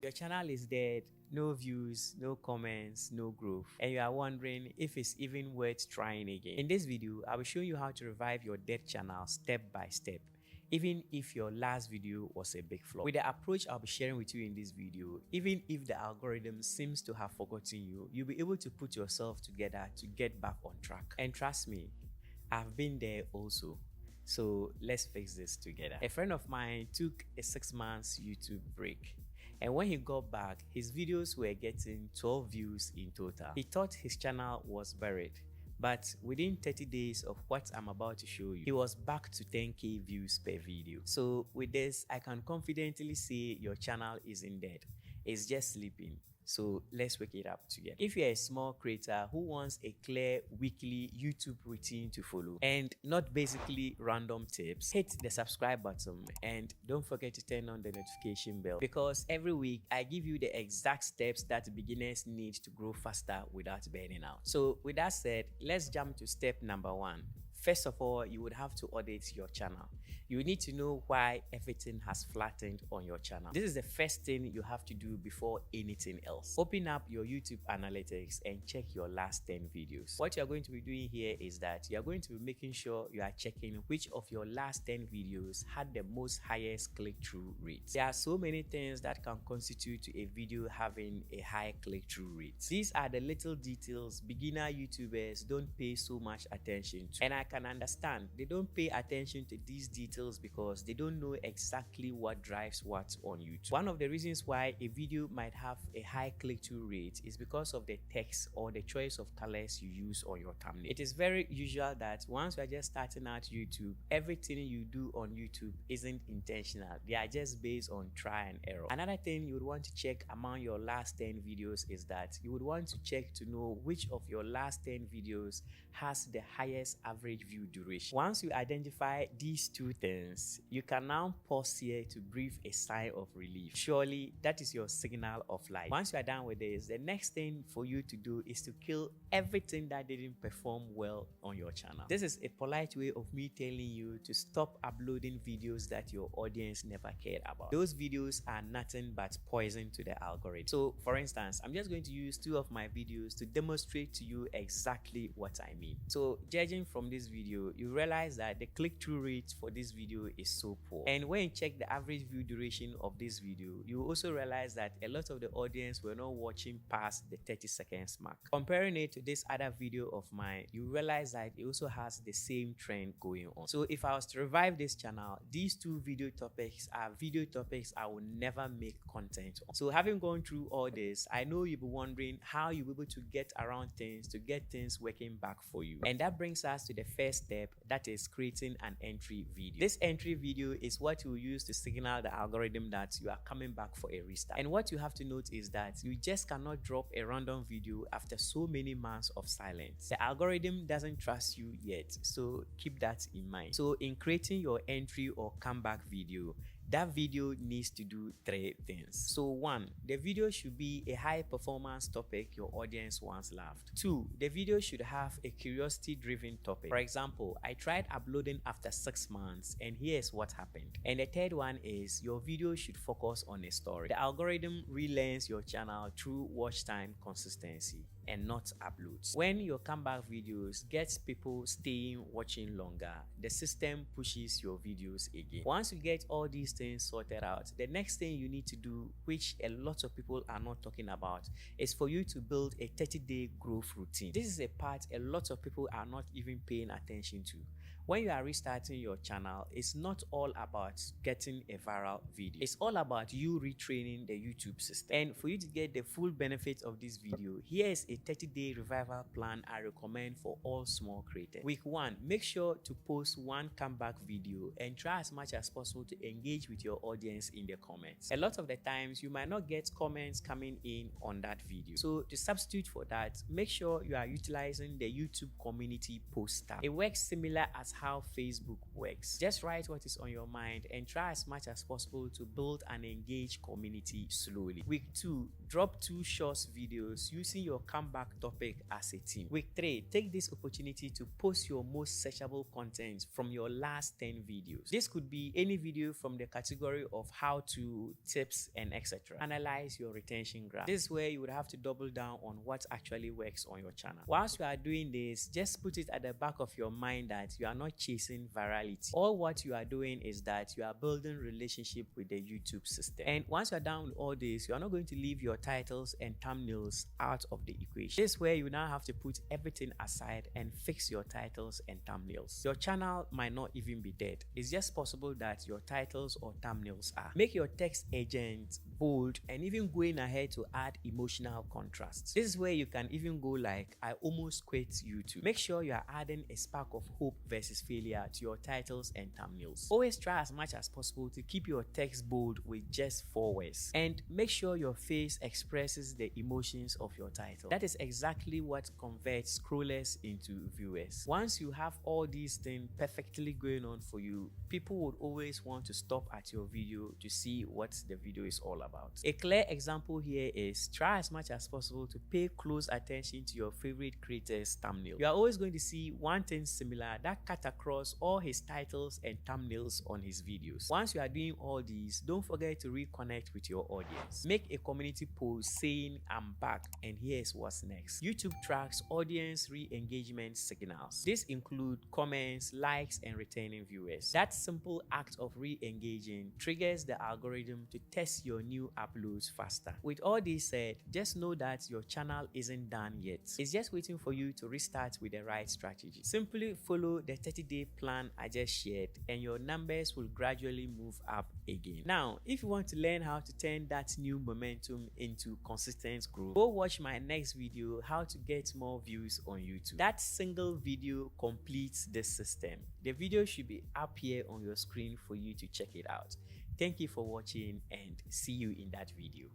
Your channel is dead, no views, no comments, no growth, and you are wondering if it's even worth trying again. In this video, I will show you how to revive your dead channel step by step, even if your last video was a big flop. With the approach I'll be sharing with you in this video, even if the algorithm seems to have forgotten you, you'll be able to put yourself together to get back on track. And trust me, I've been there also. So let's fix this together. A friend of mine took a 6 months YouTube break. And when he got back, his videos were getting 12 views in total. He thought his channel was buried, but within 30 days of what I'm about to show you, he was back to 10k views per video. So with this, I can confidently say your channel isn't dead. It's just sleeping. So let's wake it up together. If you're a small creator who wants a clear weekly YouTube routine to follow and not basically random tips, hit the subscribe button and don't forget to turn on the notification bell, because every week I give you the exact steps that beginners need to grow faster without burning out. So with that said, let's jump to step number 1. First of all, you would have to audit your channel. You need to know why everything has flattened on your channel. This is the first thing you have to do before anything else. Open up your YouTube analytics and check your last 10 videos. What you're going to be doing here is that you're going to be making sure you are checking which of your last 10 videos had the most highest click-through rates. There are so many things that can constitute to a video having a high click-through rate. These are the little details beginner YouTubers don't pay so much attention to. And I can understand they don't pay attention to these details because they don't know exactly what drives what on YouTube. One of the reasons why a video might have a high click-through rate is because of the text or the choice of colors you use on your thumbnail. It is very usual that once you are just starting out YouTube, everything you do on YouTube isn't intentional. They are just based on try and error. Another thing you would want to check among your last 10 videos is that you would want to check to know which of your last 10 videos has the highest average view duration. Once you identify these two things, you can now pause here to breathe a sigh of relief. Surely that is your signal of life. Once you are done with this, the next thing for you to do is to kill everything that didn't perform well on your channel. This is a polite way of me telling you to stop uploading videos that your audience never cared about. Those videos are nothing but poison to the algorithm. So for instance, I'm just going to use 2 of my videos to demonstrate to you exactly what I mean. So judging from this video, you realize that the click-through rate for this video is so poor. And when you check the average view duration of this video, you also realize that a lot of the audience were not watching past the 30 seconds mark. Comparing it to this other video of mine, you realize that it also has the same trend going on. So if I was to revive this channel, these 2 video topics are video topics I will never make content on. So having gone through all this, I know you'll be wondering how you'll be able to get around things to get things working back for you. And that brings us to the first step, that is creating an entry video. This entry video is what you use to signal the algorithm that you are coming back for a restart. And what you have to note is that you just cannot drop a random video after so many months of silence. The algorithm doesn't trust you yet, so keep that in mind. So in creating your entry or comeback video, that video needs to do 3 things. So 1, the video should be a high performance topic your audience once loved. 2, the video should have a curiosity driven topic. For example, I tried uploading after 6 months and here's what happened. And the 3rd one is your video should focus on a story. The algorithm relearns your channel through watch time consistency and not uploads. When your comeback videos get people staying watching longer, the system pushes your videos again. Once you get all these things sorted out, the next thing you need to do, which a lot of people are not talking about, is for you to build a 30-day growth routine. This is a part a lot of people are not even paying attention to. When you are restarting your channel, it's not all about getting a viral video. It's all about you retraining the YouTube system. And for you to get the full benefit of this video, here is a 30-day revival plan I recommend for all small creators. Week 1, make sure to post 1 comeback video and try as much as possible to engage with your audience in the comments. A lot of the times, you might not get comments coming in on that video. So to substitute for that, make sure you are utilizing the YouTube community post tab. It works similar as how Facebook works. Just write what is on your mind and try as much as possible to build an engaged community slowly. Week 2, drop 2 short videos using your comeback topic as a team. Week 3, take this opportunity to post your most searchable content from your last 10 videos. This could be any video from the category of how to, tips, and etc. Analyze your retention graph. This is where you would have to double down on what actually works on your channel. Whilst you are doing this, just put it at the back of your mind that you are not chasing virality. All what you are doing is that you are building relationship with the YouTube system. And once you are done with all this, you are not going to leave your titles and thumbnails out of the equation. This is where you now have to put everything aside and fix your titles and thumbnails. Your channel might not even be dead. It's just possible that your titles or thumbnails are. Make your text agent bold and even going ahead to add emotional contrasts. This is where you can even go like, I almost quit YouTube. Make sure you are adding a spark of hope versus failure to your titles and thumbnails. Always try as much as possible to keep your text bold with just 4 words. And make sure your face expresses the emotions of your title. That is exactly what converts scrollers into viewers. Once you have all these things perfectly going on for you, people would always want to stop at your video to see what the video is all about. A clear example here is try as much as possible to pay close attention to your favorite creator's thumbnail. You are always going to see one thing similar that cut across all his titles and thumbnails on his videos. Once you are doing all these, don't forget to reconnect with your audience. Make a community post saying, I'm back and here's what's next. YouTube tracks audience re-engagement signals. This include comments, likes, and returning viewers. That simple act of re-engaging triggers the algorithm to test your new uploads faster. With all this said, just know that your channel isn't done yet. It's just waiting for you to restart with the right strategy. Simply follow the 30-day plan I just shared and your numbers will gradually move up again. Now, if you want to learn how to turn that new momentum into consistent growth, go watch my next video, how to get more views on YouTube. That single video completes the system. The video should be up here on your screen for you to check it out. Thank you for watching and see you in that video.